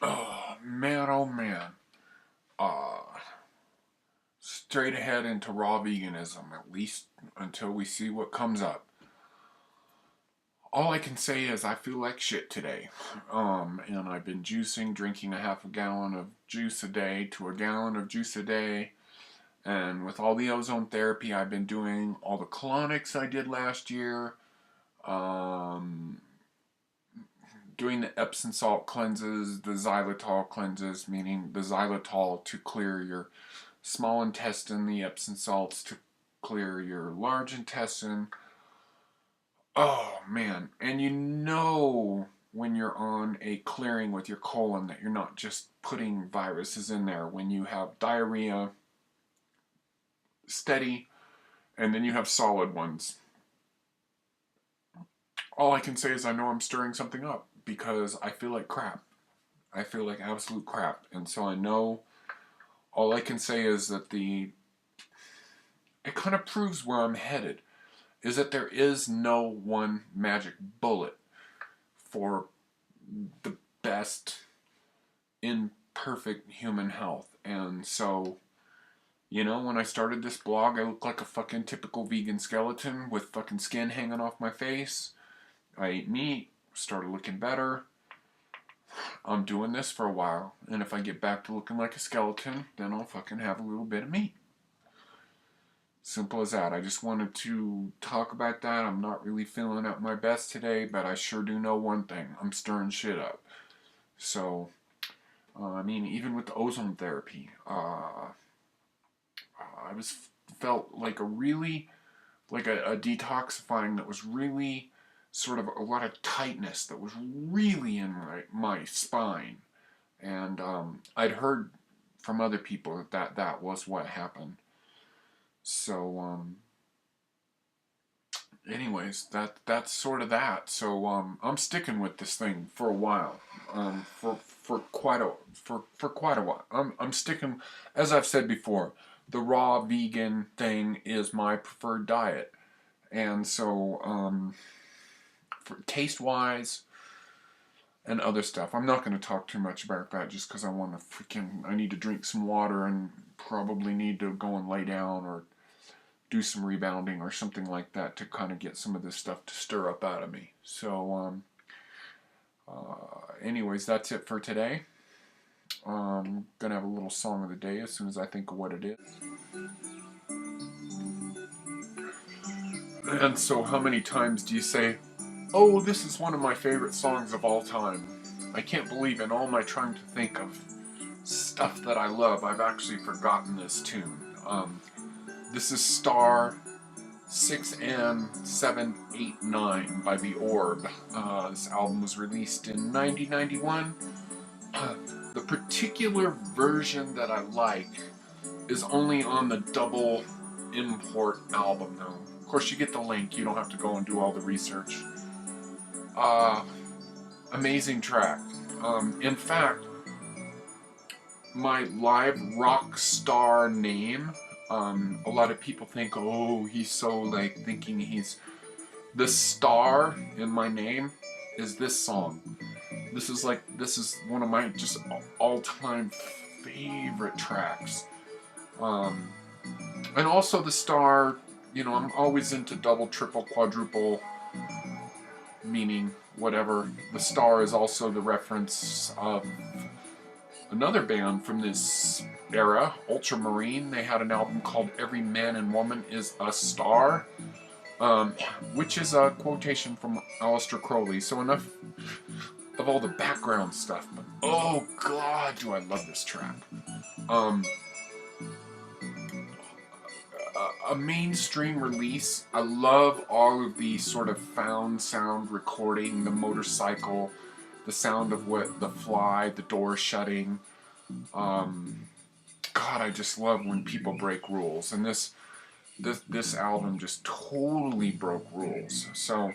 Oh man. Uh, Straight ahead into raw veganism, at least until we see what comes up. All I can say is I feel like shit today. And I've been juicing, drinking a half a gallon of juice a day to a gallon of juice a day. And with all the ozone therapy I've been doing, all the colonics I did last year, um, doing the Epsom salt cleanses, the xylitol cleanses, meaning the xylitol to clear your small intestine, the Epsom salts to clear your large intestine. Oh man, and you know when you're on a clearing with your colon that you're not just putting viruses in there when you have diarrhea steady and then you have solid ones. All I can say is I know I'm stirring something up because I feel like crap. I feel like absolute crap. And so I know all I can say is that it kind of proves where I'm headed is that there is no one magic bullet for the best in perfect human health. And so, when I started this blog, I looked like a fucking typical vegan skeleton with fucking skin hanging off my face. I ate meat, started looking better. I'm doing this for a while, and if I get back to looking like a skeleton, then I'll fucking have a little bit of meat. Simple as that. I just wanted to talk about that. I'm not really feeling at my best today, but I sure do know one thing. I'm stirring shit up. So, even with the ozone therapy, I was felt like a detoxifying that was really sort of a lot of tightness that was really in my spine. And I'd heard from other people that was what happened. So, anyways, that's sort of that. So, I'm sticking with this thing for a while. For quite a while. I'm sticking, as I've said before. The raw vegan thing is my preferred diet, and so for taste wise and other stuff, I'm not going to talk too much about that just because I need to drink some water and probably need to go and lay down or do some rebounding or something like that to kind of get some of this stuff to stir up out of me. So, anyways, that's it for today. I'm gonna have a little song of the day as soon as I think of what it is. And so, how many times do you say, "Oh, this is one of my favorite songs of all time"? I can't believe in all my trying to think of stuff that I love, I've actually forgotten this tune. This is Star 6N789 by The Orb. This album was released in 1991. The particular version that I like is only on the double import album, though. Of course, you get the link. You don't have to go and do all the research. Amazing track. In fact, my live rock star name, a lot of people think, oh, he's so like thinking he's the star in my name is this song. This is one of my just all-time favorite tracks. And also the star, I'm always into double, triple, quadruple, meaning whatever. The star is also the reference of another band from this era, Ultramarine. They had an album called Every Man and Woman is a Star, which is a quotation from Aleister Crowley. So enough of all the background stuff, but oh god, do I love this track. A mainstream release. I love all of the sort of found sound recording, the motorcycle, the sound of the fly, the door shutting. God, I just love when people break rules, and this album just totally broke rules. So,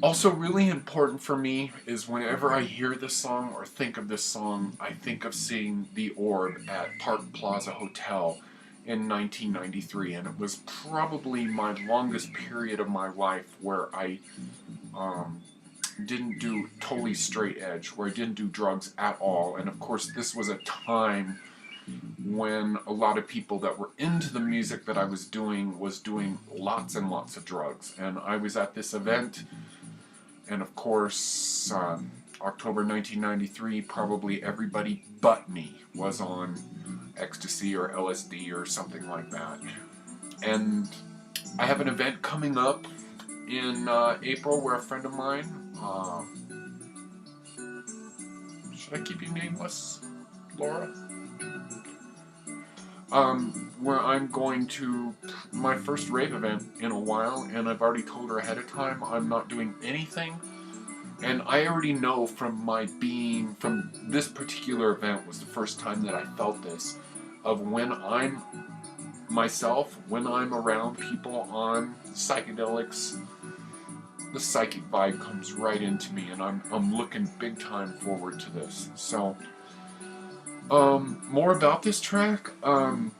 also really important for me is whenever I hear this song or think of this song, I think of seeing The Orb at Park Plaza Hotel in 1993, and it was probably my longest period of my life where I didn't do totally straight edge, where I didn't do drugs at all. And of course, this was a time when a lot of people that were into the music that I was doing lots and lots of drugs. And I was at this event, and of course, October 1993, probably everybody but me was on ecstasy or LSD or something like that. And I have an event coming up in April where a friend of mine, should I keep you nameless, Laura? Where I'm going to my first rave event in a while, and I've already told her ahead of time I'm not doing anything. And I already know from this particular event was the first time that I felt this, of when I'm myself, when I'm around people on psychedelics, the psychic vibe comes right into me, and I'm looking big time forward to this. So, more about this track, from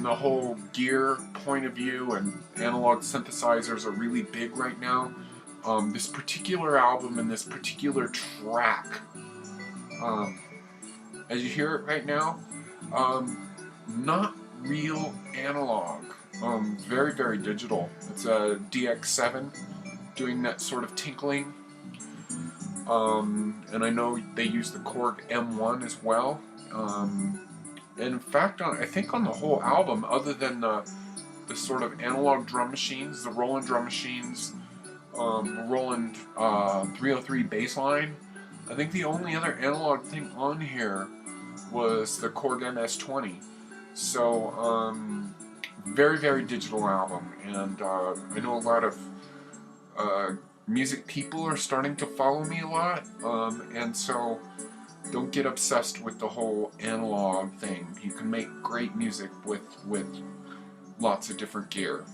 the whole gear point of view, and analog synthesizers are really big right now. This particular album and this particular track, as you hear it right now, not real analog, very, very digital. It's a DX7 doing that sort of tinkling, and I know they use the Korg M1 as well. And in fact, I think on the whole album, other than the sort of analog drum machines, the Roland drum machines, Roland 303 bass line, I think the only other analog thing on here was the Korg MS-20. So, very, very digital album, and I know a lot of music people are starting to follow me a lot, and so don't get obsessed with the whole analog thing. You can make great music with lots of different gear,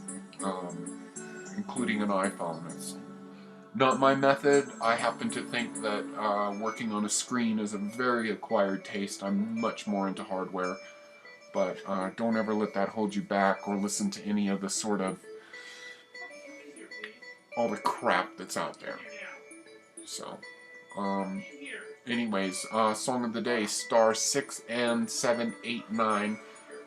including an iPhone. It's not my method. I happen to think that working on a screen is a very acquired taste. I'm much more into hardware, but don't ever let that hold you back, or listen to any of the sort of all the crap that's out there. So, anyways, song of the day, star 6 and 789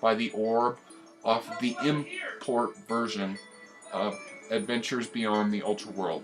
by The Orb, off the import version of Adventures Beyond the Ultra World.